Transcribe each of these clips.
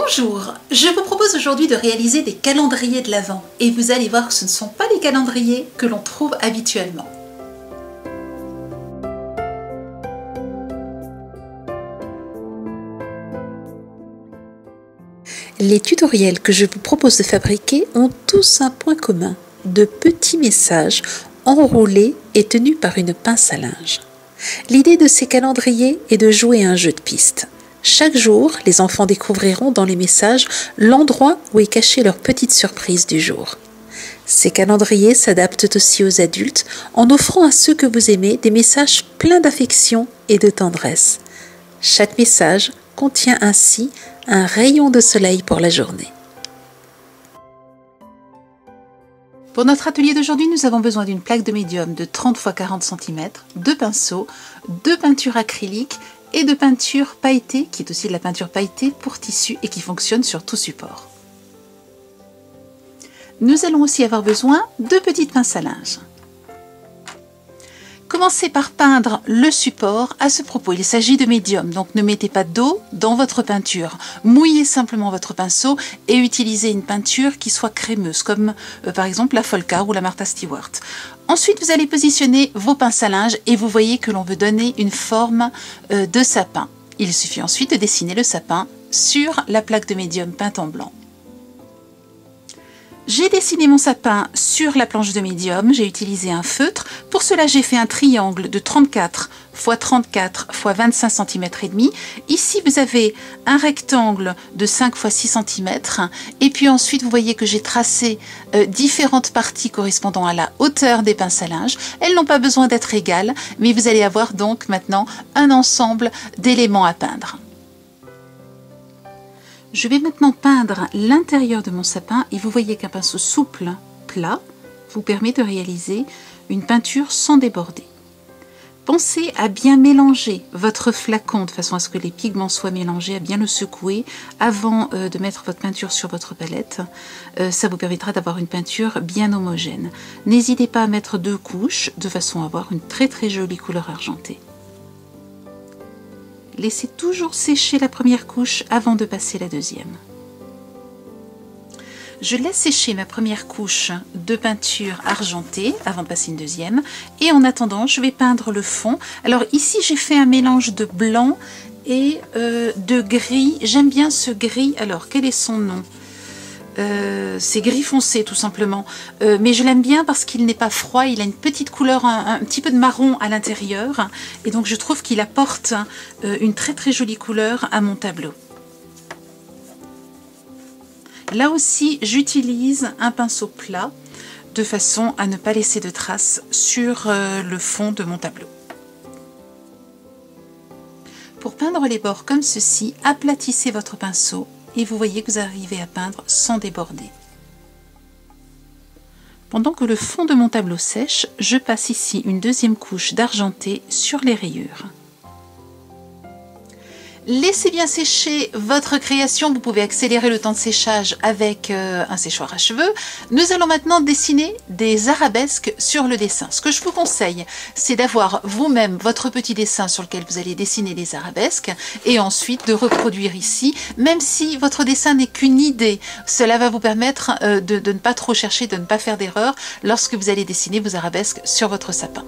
Bonjour, je vous propose aujourd'hui de réaliser des calendriers de l'Avent et vous allez voir que ce ne sont pas les calendriers que l'on trouve habituellement. Les tutoriels que je vous propose de fabriquer ont tous un point commun, de petits messages enroulés et tenus par une pince à linge. L'idée de ces calendriers est de jouer à un jeu de piste. Chaque jour, les enfants découvriront dans les messages l'endroit où est cachée leur petite surprise du jour. Ces calendriers s'adaptent aussi aux adultes en offrant à ceux que vous aimez des messages pleins d'affection et de tendresse. Chaque message contient ainsi un rayon de soleil pour la journée. Pour notre atelier d'aujourd'hui, nous avons besoin d'une plaque de médium de 30 x 40 cm, de pinceaux, de peinture acrylique et de peinture pailletée, qui est aussi de la peinture pailletée pour tissu et qui fonctionne sur tout support. Nous allons aussi avoir besoin de petites pinces à linge. Commencez par peindre le support. À ce propos, il s'agit de médium, donc ne mettez pas d'eau dans votre peinture. Mouillez simplement votre pinceau et utilisez une peinture qui soit crémeuse, comme par exemple la Folka ou la Martha Stewart. Ensuite, vous allez positionner vos pinces à linge et vous voyez que l'on veut donner une forme de sapin. Il suffit ensuite de dessiner le sapin sur la plaque de médium peinte en blanc. J'ai dessiné mon sapin sur la planche de médium, j'ai utilisé un feutre. Pour cela, j'ai fait un triangle de 34 x 34 x 25 cm et demi. Ici, vous avez un rectangle de 5 x 6 cm. Et puis ensuite, vous voyez que j'ai tracé différentes parties correspondant à la hauteur des pinces à linge. Elles n'ont pas besoin d'être égales, mais vous allez avoir donc maintenant un ensemble d'éléments à peindre. Je vais maintenant peindre l'intérieur de mon sapin et vous voyez qu'un pinceau souple, plat, vous permet de réaliser une peinture sans déborder. Pensez à bien mélanger votre flacon de façon à ce que les pigments soient mélangés, à bien le secouer avant de mettre votre peinture sur votre palette. Ça vous permettra d'avoir une peinture bien homogène. N'hésitez pas à mettre 2 couches de façon à avoir une très jolie couleur argentée. Laissez toujours sécher la première couche avant de passer la deuxième. Je laisse sécher ma première couche de peinture argentée avant de passer une deuxième. Et en attendant, je vais peindre le fond. Alors ici, j'ai fait un mélange de blanc et de gris. J'aime bien ce gris. Alors, quel est son nom ? C'est gris foncé tout simplement, mais je l'aime bien parce qu'il n'est pas froid, il a une petite couleur, un petit peu de marron à l'intérieur, et donc je trouve qu'il apporte une très jolie couleur à mon tableau. Là aussi, j'utilise un pinceau plat de façon à ne pas laisser de traces sur le fond de mon tableau. Pour peindre les bords comme ceci, aplatissez votre pinceau et vous voyez que vous arrivez à peindre sans déborder. Pendant que le fond de mon tableau sèche, je passe ici une deuxième couche d'argenté sur les rayures. Laissez bien sécher votre création, vous pouvez accélérer le temps de séchage avec un séchoir à cheveux. Nous allons maintenant dessiner des arabesques sur le dessin. Ce que je vous conseille, c'est d'avoir vous-même votre petit dessin sur lequel vous allez dessiner les arabesques et ensuite de reproduire ici, même si votre dessin n'est qu'une idée. Cela va vous permettre de ne pas trop chercher, de ne pas faire d'erreur lorsque vous allez dessiner vos arabesques sur votre sapin.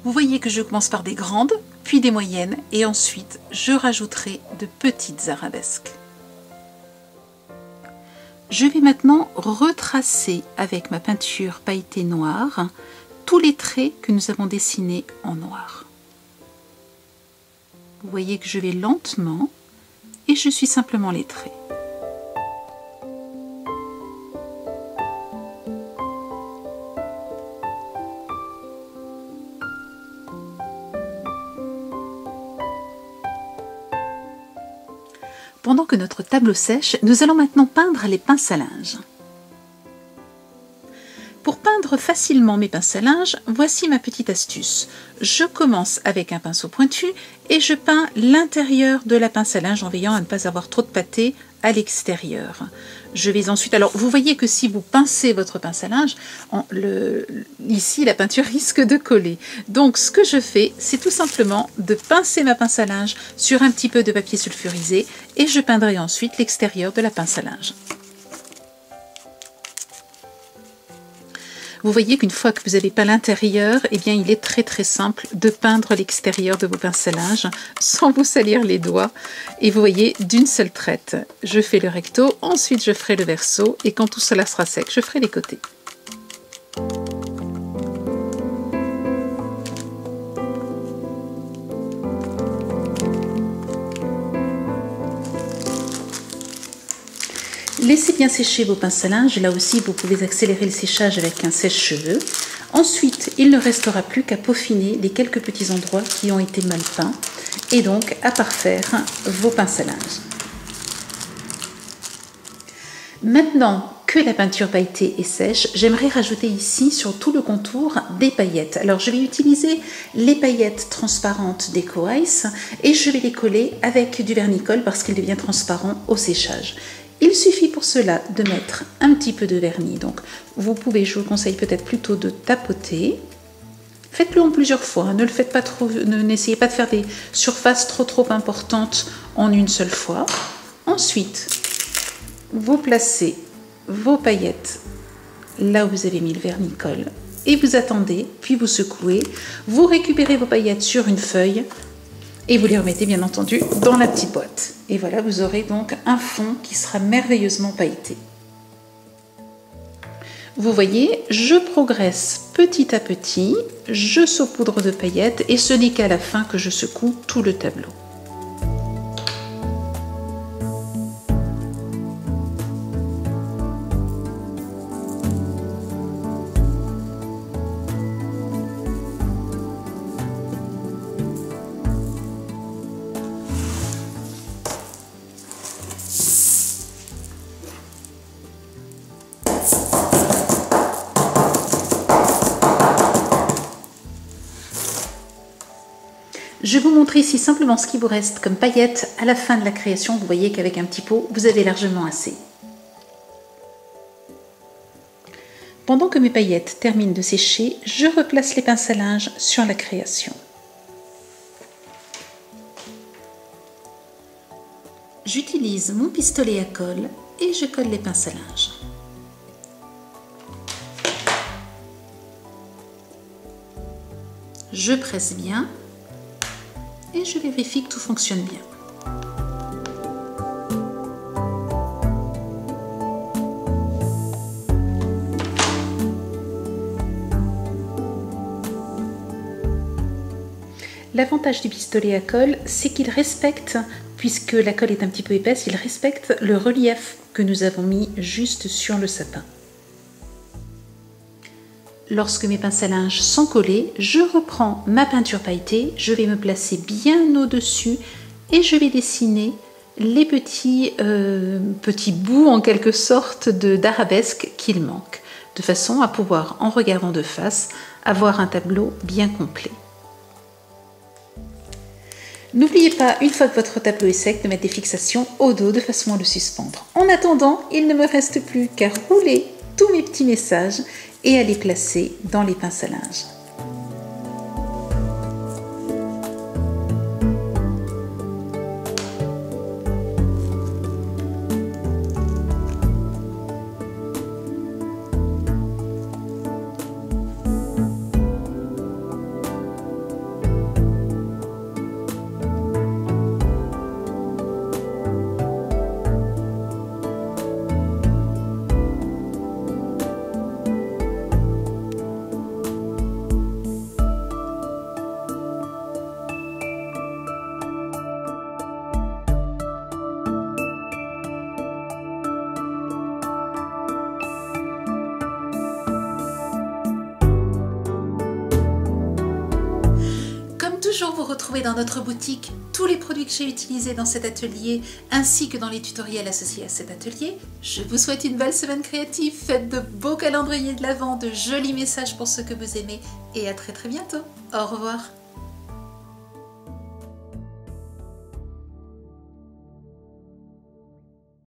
Vous voyez que je commence par des grandes, puis des moyennes, et ensuite je rajouterai de petites arabesques. Je vais maintenant retracer avec ma peinture pailletée noire tous les traits que nous avons dessinés en noir. Vous voyez que je vais lentement et je suis simplement les traits. Pendant que notre tableau sèche, nous allons maintenant peindre les pinces à linge. Pour peindre peindre facilement mes pinces à linge, voici ma petite astuce. Je commence avec un pinceau pointu et je peins l'intérieur de la pince à linge en veillant à ne pas avoir trop de pâté à l'extérieur. Je vais ensuite, alors vous voyez que si vous pincez votre pince à linge, ici la peinture risque de coller. Donc ce que je fais, c'est tout simplement de pincer ma pince à linge sur un petit peu de papier sulfurisé et je peindrai ensuite l'extérieur de la pince à linge. Vous voyez qu'une fois que vous avez peint l'intérieur, eh bien il est très simple de peindre l'extérieur de vos pinces à linge sans vous salir les doigts. Et vous voyez, d'une seule traite, je fais le recto, ensuite je ferai le verso et quand tout cela sera sec, je ferai les côtés. Laissez bien sécher vos pinces à linge, là aussi vous pouvez accélérer le séchage avec un sèche-cheveux. Ensuite, il ne restera plus qu'à peaufiner les quelques petits endroits qui ont été mal peints et donc à parfaire vos pinces à linge. Maintenant que la peinture pailletée est sèche, j'aimerais rajouter ici sur tout le contour des paillettes. Alors je vais utiliser les paillettes transparentes d'Eco Ice et je vais les coller avec du vernis-colle parce qu'il devient transparent au séchage. Il suffit pour cela de mettre un petit peu de vernis. Donc vous pouvez, je vous conseille peut-être plutôt de tapoter. Faites-le en plusieurs fois, ne le faites pas trop, n'essayez pas de faire des surfaces trop importantes en une seule fois. Ensuite, vous placez vos paillettes là où vous avez mis le vernis-colle et vous attendez, puis vous secouez. Vous récupérez vos paillettes sur une feuille et vous les remettez bien entendu dans la petite boîte. Et voilà, vous aurez donc un fond qui sera merveilleusement pailleté. Vous voyez, je progresse petit à petit, je saupoudre de paillettes et ce n'est qu'à la fin que je secoue tout le tableau. Je vous montre ici simplement ce qui vous reste comme paillettes à la fin de la création. Vous voyez qu'avec un petit pot, vous avez largement assez. Pendant que mes paillettes terminent de sécher, je replace les pinces à linge sur la création. J'utilise mon pistolet à colle et je colle les pinces à linge. Je presse bien. Et je vérifie que tout fonctionne bien. L'avantage du pistolet à colle, c'est qu'il respecte, puisque la colle est un petit peu épaisse, il respecte le relief que nous avons mis juste sur le sapin. Lorsque mes pinces à linge sont collées, je reprends ma peinture pailletée, je vais me placer bien au-dessus et je vais dessiner les petits bouts en quelque sorte d'arabesque qu'il manque, de façon à pouvoir, en regardant de face, avoir un tableau bien complet. N'oubliez pas, une fois que votre tableau est sec, de mettre des fixations au dos de façon à le suspendre. En attendant, il ne me reste plus qu'à rouler tous mes petits messages et à les placer dans les pinces à linge. toujours vous retrouver dans notre boutique tous les produits que j'ai utilisés dans cet atelier ainsi que dans les tutoriels associés à cet atelier. Je vous souhaite une belle semaine créative, faites de beaux calendriers de l'Avent, de jolis messages pour ceux que vous aimez et à très bientôt. Au revoir.